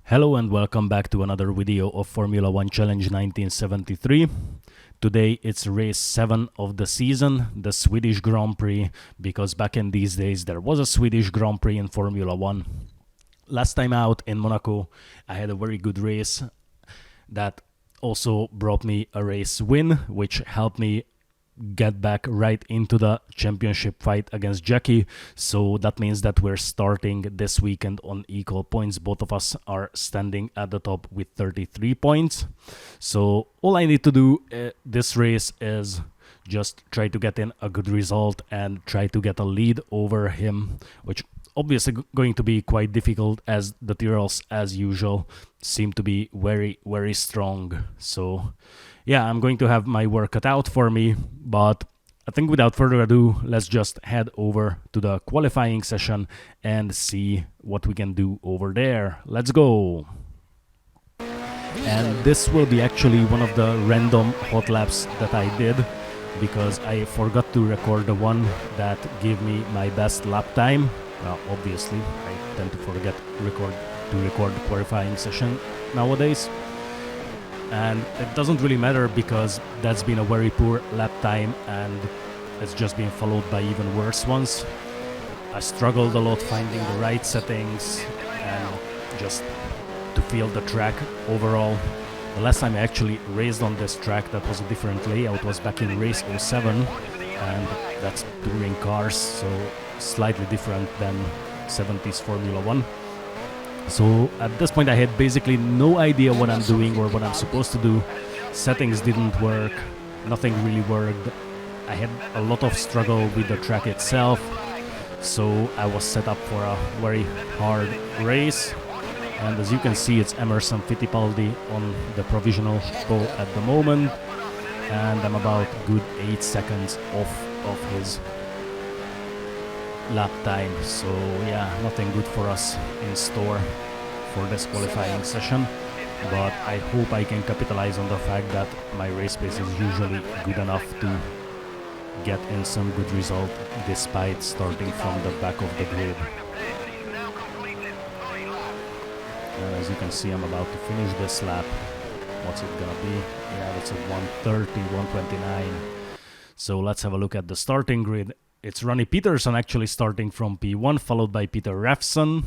Hello and welcome back to another video of Formula 1 Challenge 1973. Today it's race 7 of the season, the Swedish Grand Prix, because back in these days there was a Swedish Grand Prix in Formula 1. Last time out in Monaco I had a very good race that also brought me a race win, which helped me get back right into the championship fight against Jackie. So that means that we're starting this weekend on equal points. Both of us are standing at the top with 33 points. So all I need to do this race is just try to get in a good result and try to get a lead over him, which obviously going to be quite difficult as the Tyrrells, as usual, seem to be very, very strong. So yeah, I'm going to have my work cut out for me, but I think without further ado, let's just head over to the qualifying session and see what we can do over there. Let's go! And this will be actually one of the random hot laps that I did, because I forgot to record the one that gave me my best lap time. Well, obviously, I tend to forget to record the qualifying session nowadays. And it doesn't really matter because that's been a very poor lap time and it's just been followed by even worse ones. I struggled a lot finding the right settings and just to feel the track overall. The last time I actually raced on this track that was a different layout was back in race 07, and that's touring cars, so slightly different than 70s Formula 1. So at this point I had basically no idea what I'm doing or what I'm supposed to do. Settings didn't work, nothing really worked. I had a lot of struggle with the track itself, so I was set up for a very hard race. And as you can see, it's Emerson Fittipaldi on the provisional pole at the moment, and I'm about good 8 seconds off of his lap time. So yeah, nothing good for us in store for this qualifying session, but I hope I can capitalize on the fact that my race pace is usually good enough to get in some good result despite starting from the back of the grid. And as you can see, I'm about to finish this lap. What's it gonna be? Yeah, that's at 130, 129. So let's have a look at the starting grid. It's Ronnie Peterson actually starting from P1, followed by Peter Revson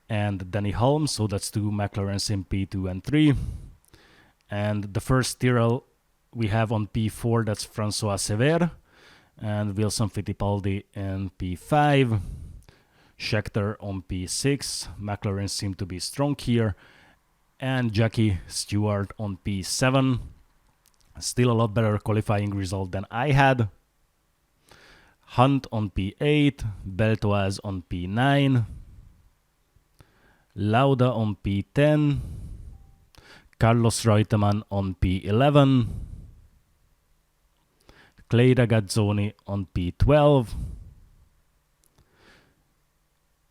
and Danny Hulme. So that's two McLarens in P2 and 3. And the first Tyrrell we have on P4, that's François Sever. And Wilson Fittipaldi in P5. Scheckter on P6. McLaren seem to be strong here. And Jackie Stewart on P7. Still a lot better qualifying result than I had. Hunt on P8, Beltoise on P9, Lauda on P10, Carlos Reutemann on P11, Clay Regazzoni on P12,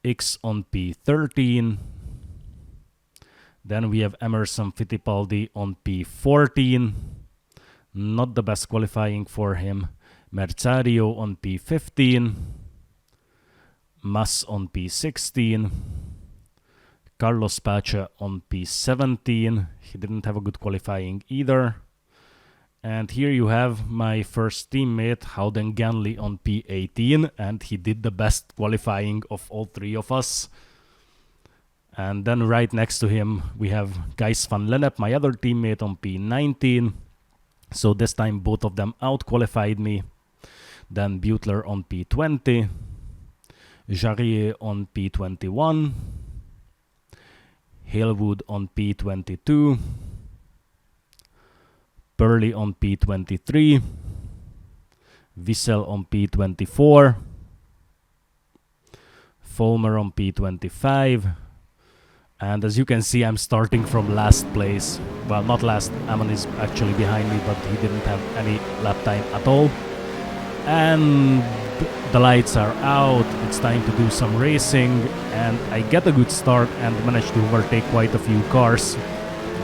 X on P13, then we have Emerson Fittipaldi on P14, not the best qualifying for him. Merzario on P15, Mas on P16, Carlos Pace on P17, he didn't have a good qualifying either. And here you have my first teammate, Howden Ganley on P18, and he did the best qualifying of all three of us. And then right next to him we have Gijs van Lennep, my other teammate, on P19. So this time both of them out-qualified me. Then Butler on P20, Jarier on P21, Halewood on P22, Purley on P23, Wiesel on P24, Fulmer on P25, and as you can see I'm starting from last place. Well, not last, Amon is actually behind me, but he didn't have any lap time at all. And the lights are out, it's time to do some racing, and I get a good start and manage to overtake quite a few cars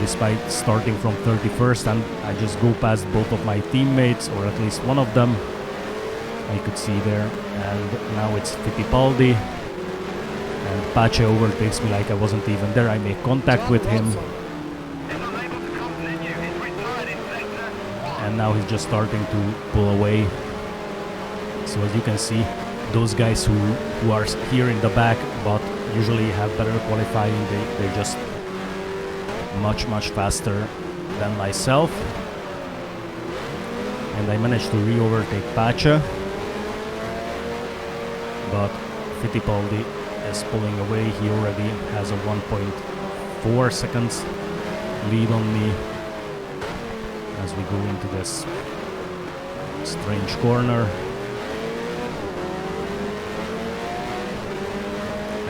despite starting from 31st, and I just go past both of my teammates, or at least one of them I could see there. And now it's Fittipaldi, and Pace overtakes me like I wasn't even there. I make contact with him. And now he's just starting to pull away. So as you can see, those guys who are here in the back but usually have better qualifying, they're just much faster than myself. And I managed to re-overtake Pace, but Fittipaldi is pulling away. He already has a 1.4 seconds lead on me as we go into this strange corner.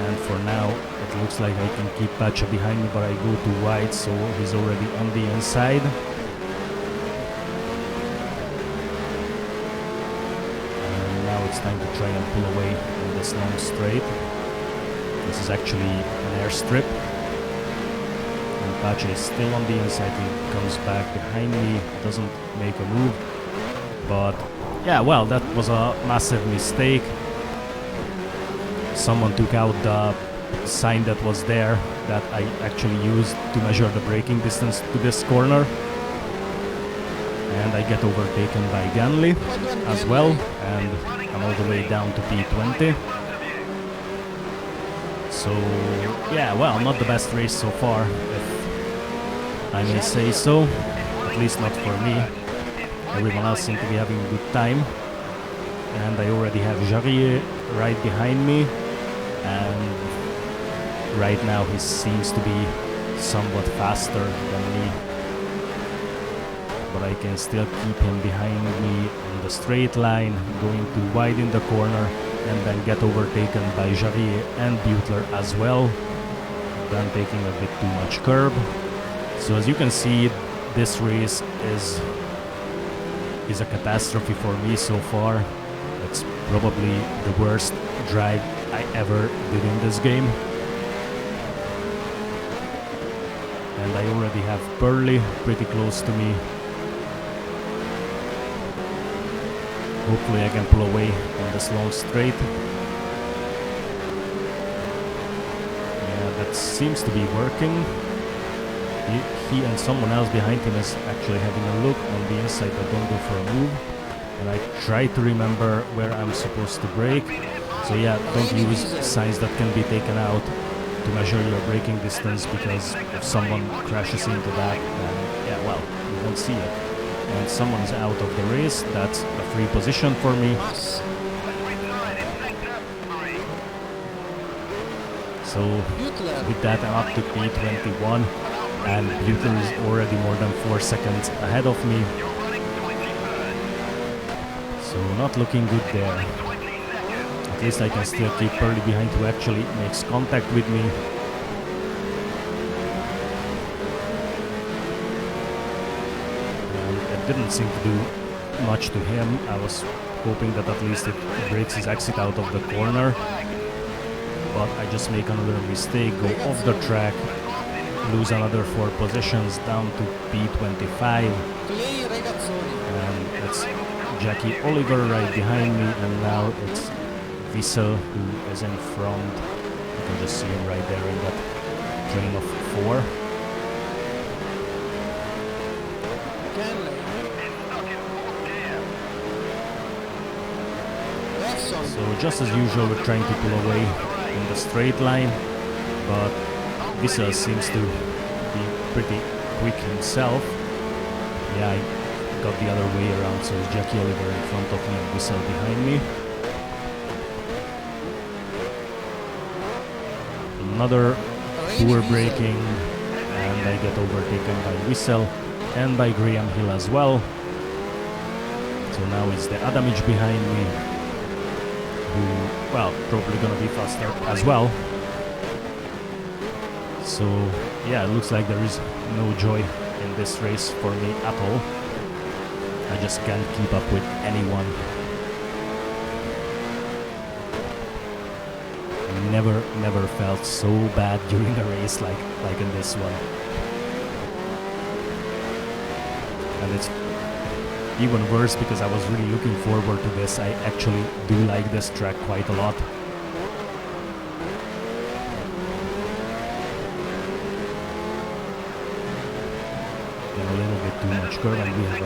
And for now it looks like I can keep Pace behind me, but I go too wide, so he's already on the inside. And now it's time to try and pull away in this long straight. This is actually an airstrip. Pace is still on the inside. He comes back behind me, doesn't make a move. But yeah, well, that was a massive mistake. Someone took out the sign that was there that I actually used to measure the braking distance to this corner. And I get overtaken by Ganley as well, and I'm all the way down to P20. So yeah, well, not the best race so far, if I may say so, at least not for me. Everyone else seemed to be having a good time. And I already have Jarier right behind me, and right now he seems to be somewhat faster than me. But I can still keep him behind me in the straight line, going too wide in the corner, and then get overtaken by Jarier and Butler as well, then taking a bit too much curb. So as you can see, this race is a catastrophe for me so far. It's probably the worst drive I ever did in this game. And I already have Burley pretty close to me. Hopefully I can pull away on this long straight. Yeah, that seems to be working. He and someone else behind him is actually having a look on the inside, but don't go for a move. And I try to remember where I'm supposed to brake. So yeah, don't use signs that can be taken out to measure your braking distance, because if someone crashes into that, then yeah, well, you won't see it. And someone's out of the race. That's a free position for me. So with that, I'm up to P21. And Butler is already more than 4 seconds ahead of me. So not looking good there. At least I can still keep Purley behind, who actually makes contact with me. And it didn't seem to do much to him. I was hoping that at least it breaks his exit out of the corner. But I just make another mistake, go off the track, lose another 4 positions down to P25. And it's Jackie Oliver right behind me, and now it's Wiesel who is in front. You can just see him right there in that train of 4. So just as usual, we're trying to pull away in the straight line, but Wiesel seems to be pretty quick himself. Yeah, I got the other way around, so it's Jackie Oliver in front of me and Wiesel behind me. Another poor braking, and I get overtaken by Wiesel and by Graham Hill as well. So now it's the Adamic behind me, who, well, probably gonna be faster as well. So yeah, it looks like there is no joy in this race for me at all. I just can't keep up with anyone. Never felt so bad during a race like in this one. And it's even worse because I was really looking forward to this. I actually do like this track quite a lot. Then a little bit too much curve, and we have a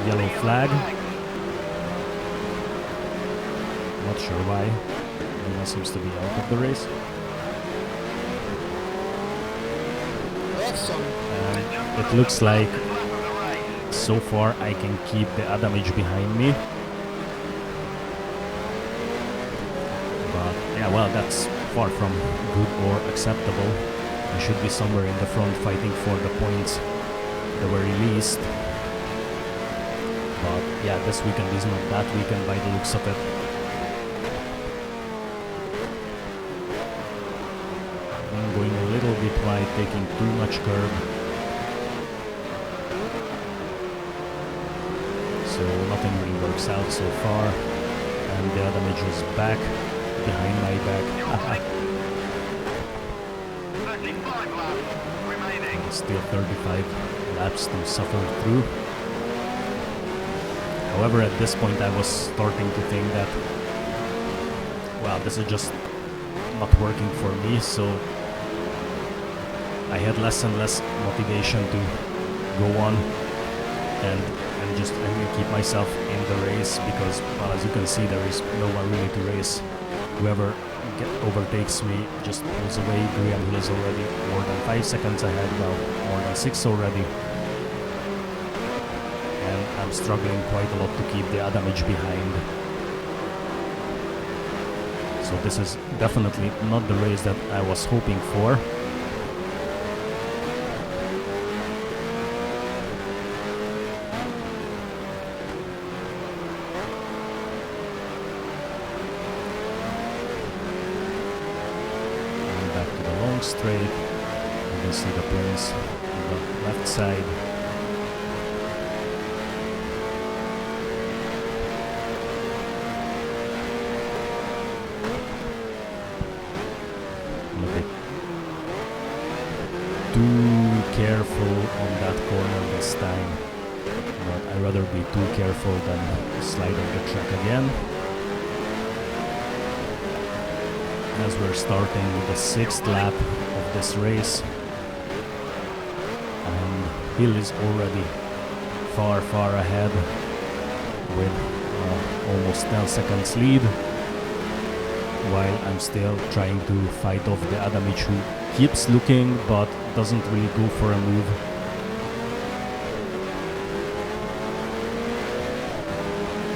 yellow flag. Not sure why. Everyone seems to be out of the race. And it looks like so far I can keep the Adamic behind me. But yeah, well, that's far from good or acceptable. I should be somewhere in the front fighting for the points that were released. But yeah, this weekend is not that weekend by the looks of it. I'm going a little bit wide, taking too much curb. So nothing really works out so far. And the Adamic is back behind my back. Still 35 laps to suffer through. However, at this point I was starting to think that, well, this is just not working for me, so I had less and less motivation to go on and keep myself in the race, because, well, as you can see, there is no one really to race. Whoever overtakes me just pulls away. Graham Hill is already more than 5 seconds ahead, well, more than 6 already. And I'm struggling quite a lot to keep the Adamic behind. So this is definitely not the race that I was hoping for. Straight, you can see the planes on the left side. I'm a bit too careful on that corner this time, but I'd rather be too careful than slide on the track again. As we're starting the 6th lap of this race, and Hill is already far ahead with almost 10 seconds lead, while I'm still trying to fight off the Adamic, who keeps looking but doesn't really go for a move.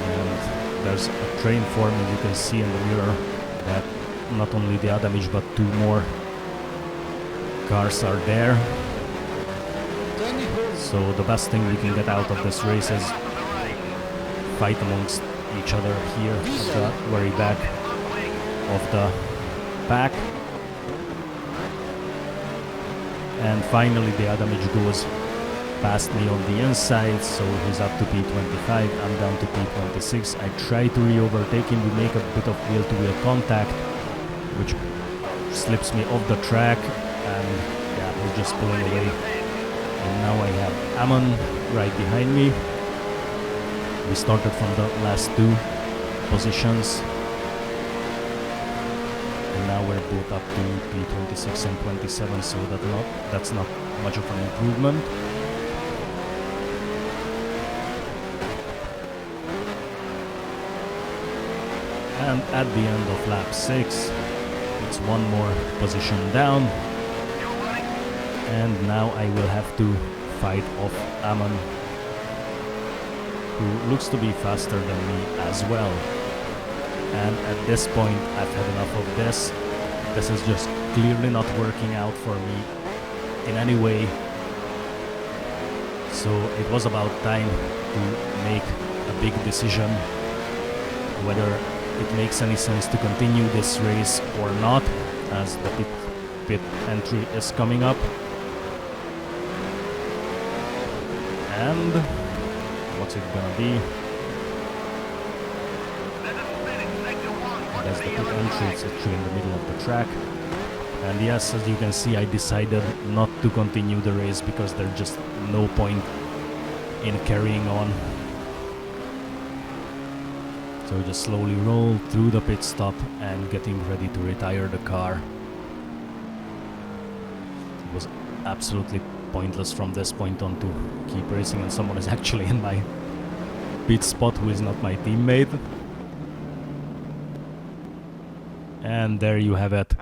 And there's a train forming, you can see in the mirror that not only the Adamic but 2 more cars are there. So the best thing we can get out of this race is fight amongst each other here at the very back of the pack. And finally the Adamic goes past me on the inside, so he's up to P25, I'm down to P26. I try to re-overtake him, we make a bit of wheel-to-wheel contact, which slips me off the track, and yeah, we're just pulling away. And now I have Amon right behind me. We started from the last 2 positions, and now we're both up to P26 and 27, so that's not much of an improvement. And at the end of lap 6, it's 1 more position down, and now I will have to fight off Amon, who looks to be faster than me as well. And at this point I've had enough of this. This is just clearly not working out for me in any way. So it was about time to make a big decision whether it makes any sense to continue this race or not, as the pit entry is coming up. And what's it gonna be? That's the pit entry, it's actually in the middle of the track. And yes, as you can see, I decided not to continue the race because there's just no point in carrying on. So just slowly roll through the pit stop and getting ready to retire the car. It was absolutely pointless from this point on to keep racing, and someone is actually in my pit spot who is not my teammate. And there you have it.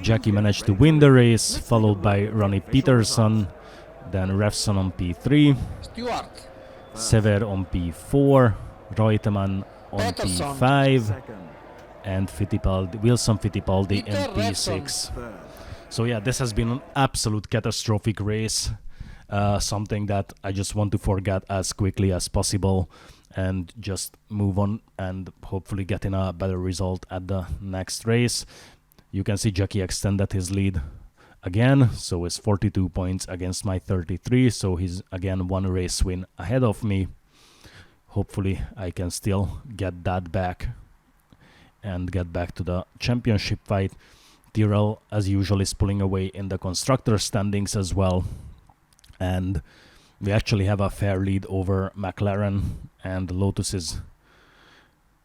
Jackie managed to win the race, followed by Ronnie Peterson, then Revson on P3, Stewart. Sever on P4, Reutemann on P5, and Wilson Fittipaldi in Peter P6. So yeah, this has been an absolute catastrophic race, something that I just want to forget as quickly as possible and just move on and hopefully get in a better result at the next race. You can see Jackie extended his lead again, so it's 42 points against my 33, so he's again one race win ahead of me. Hopefully I can still get that back and get back to the championship fight. Tyrrell, as usual, is pulling away in the constructor standings as well, and we actually have a fair lead over McLaren, and Lotus is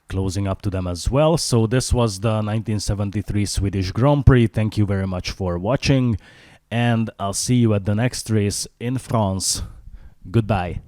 closing up to them as well. So this was the 1973 Swedish Grand Prix. Thank you very much for watching, and I'll see you at the next race in France. Goodbye.